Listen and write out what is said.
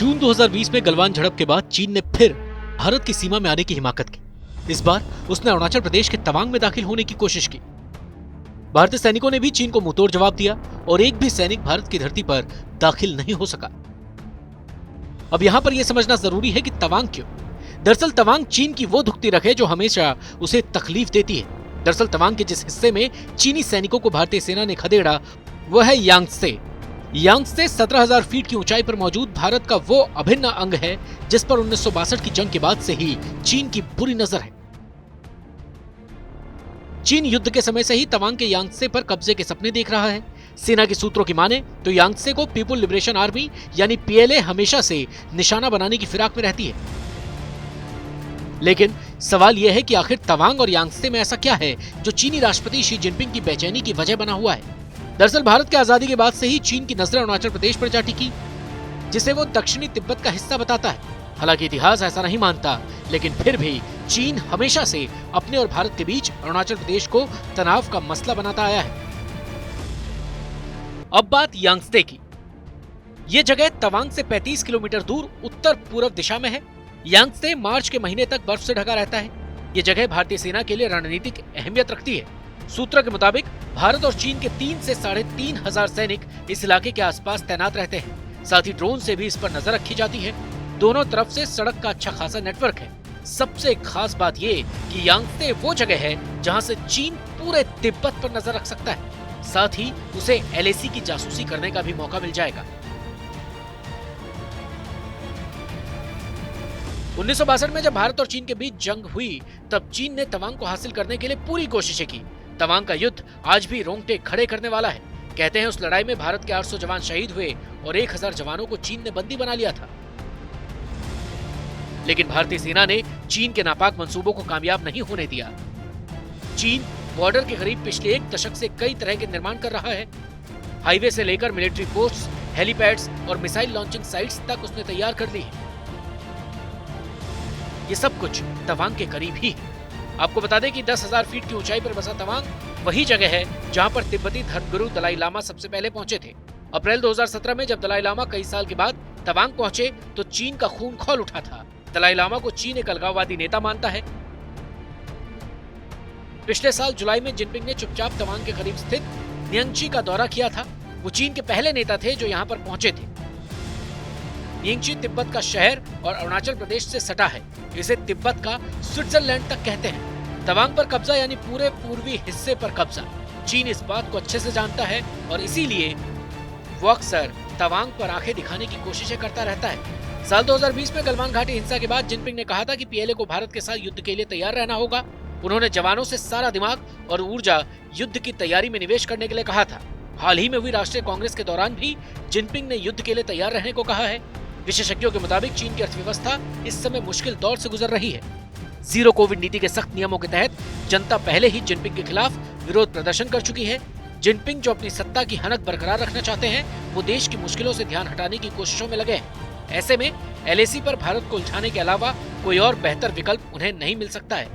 जून 2020 में गलवान झड़प के बाद चीन ने फिर भारत की सीमा में आने की हिमाकत की। इस बार उसने अरुणाचल प्रदेश के तवांग में दाखिल होने की कोशिश की। भारतीय सैनिकों ने भी चीन को मुंहतोड़ जवाब दिया और एक भी सैनिक भारत की धरती पर दाखिल नहीं हो सका। अब यहाँ पर यह समझना जरूरी है कि तवांग क्यों? दरअसल तवांग चीन की वो दुखती रग है जो हमेशा उसे तकलीफ देती है। दरअसल तवांग के जिस हिस्से में चीनी सैनिकों को भारतीय सेना ने खदेड़ा वह है यांगत्से। यांगत्से 17,000 फीट की ऊंचाई पर मौजूद भारत का वो अभिन्न अंग है जिस पर 1962 की जंग के बाद से ही चीन की बुरी नजर है। चीन युद्ध के समय से ही तवांग के यांगत्से पर कब्जे के सपने देख रहा है। सेना के सूत्रों की माने तो यांगत्से को पीपुल लिबरेशन आर्मी यानी पीएलए हमेशा से निशाना बनाने की फिराक में रहती है। लेकिन सवाल यह है कि आखिर तवांग और यांगत्से में ऐसा क्या है जो चीनी राष्ट्रपति शी जिनपिंग की बेचैनी की वजह बना हुआ है? दरअसल भारत की आजादी के बाद से ही चीन की नजरें अरुणाचल प्रदेश पर जा टिकी, जिसे वो दक्षिणी तिब्बत का हिस्सा बताता है। हालांकि इतिहास ऐसा नहीं मानता, लेकिन फिर भी चीन हमेशा से अपने और भारत के बीच अरुणाचल प्रदेश को तनाव का मसला बनाता आया है। अब बात यांगत्से की। ये जगह तवांग से 35 किलोमीटर दूर उत्तर पूर्व दिशा में है। यांगत्से मार्च के महीने तक बर्फ से ढका रहता है। ये जगह भारतीय सेना के लिए रणनीतिक अहमियत रखती है। सूत्रों के मुताबिक भारत और चीन के 3 से 3,500 सैनिक इस इलाके के आसपास तैनात रहते हैं। साथ ही ड्रोन से भी इस पर नजर रखी जाती है। दोनों तरफ से सड़क का अच्छा खासा नेटवर्क है। सबसे खास बात ये कि यांगत्से वो जगह है जहां से चीन पूरे तिब्बत पर नजर रख सकता है। साथ ही उसे एलएसी की जासूसी करने का भी मौका मिल जाएगा। 1962 में जब भारत और चीन के बीच जंग हुई तब चीन ने तवांग को हासिल करने के लिए पूरी कोशिशें की। तवांग का युद्ध आज भी रोंगटे खड़े करने वाला है। कहते हैं उस लड़ाई में भारत के 800 जवान शहीद हुए और 1000 जवानों को चीन ने बंदी बना लिया था। लेकिन भारतीय सेना ने चीन के नापाक मंसूबों को कामयाब नहीं होने दिया। चीन बॉर्डर के करीब पिछले 1 दशक से कई तरह के निर्माण कर रहा है। हाईवे से लेकर मिलिट्री पोस्ट, हेलीपैड्स और मिसाइल लॉन्चिंग साइट्स तक उसने तैयार कर ली है। ये सब कुछ तवांग के करीब ही है। आपको बता दें कि 10,000 फीट की ऊंचाई पर बसा तवांग वही जगह है जहां पर तिब्बती धर्मगुरु दलाई लामा सबसे पहले पहुंचे थे। अप्रैल 2017 में जब दलाई लामा कई साल के बाद तवांग पहुंचे तो चीन का खून खौल उठा था। दलाई लामा को चीन एक अलगाववादी नेता मानता है। पिछले साल जुलाई में जिनपिंग ने चुपचाप तवांग के करीब स्थित नियंगची का दौरा किया था। वो चीन के पहले नेता थे जो यहाँ पर पहुंचे थे। नियंगची तिब्बत का शहर और अरुणाचल प्रदेश से सटा है। इसे तिब्बत का स्विट्जरलैंड तक कहते हैं। तवांग पर कब्जा यानी पूरे पूर्वी हिस्से पर कब्जा। चीन इस बात को अच्छे से जानता है और इसीलिए वो अक्सर तवांग पर आंखें दिखाने की कोशिशें करता रहता है। साल 2020 में गलवान घाटी हिंसा के बाद जिनपिंग ने कहा था कि पीएलए को भारत के साथ युद्ध के लिए तैयार रहना होगा। उन्होंने जवानों से सारा दिमाग और ऊर्जा युद्ध की तैयारी में निवेश करने के लिए कहा था। हाल ही में हुई राष्ट्रीय कांग्रेस के दौरान भी जिनपिंग ने युद्ध के लिए तैयार रहने को कहा है। विशेषज्ञों के मुताबिक चीन की अर्थव्यवस्था इस समय मुश्किल दौर से गुजर रही है। जीरो कोविड नीति के सख्त नियमों के तहत जनता पहले ही जिनपिंग के खिलाफ विरोध प्रदर्शन कर चुकी है। जिनपिंग जो अपनी सत्ता की हनक बरकरार रखना चाहते हैं, वो देश की मुश्किलों से ध्यान हटाने की कोशिशों में लगे हैं। ऐसे में एलएसी पर भारत को उलझाने के अलावा कोई और बेहतर विकल्प उन्हें नहीं मिल सकता है।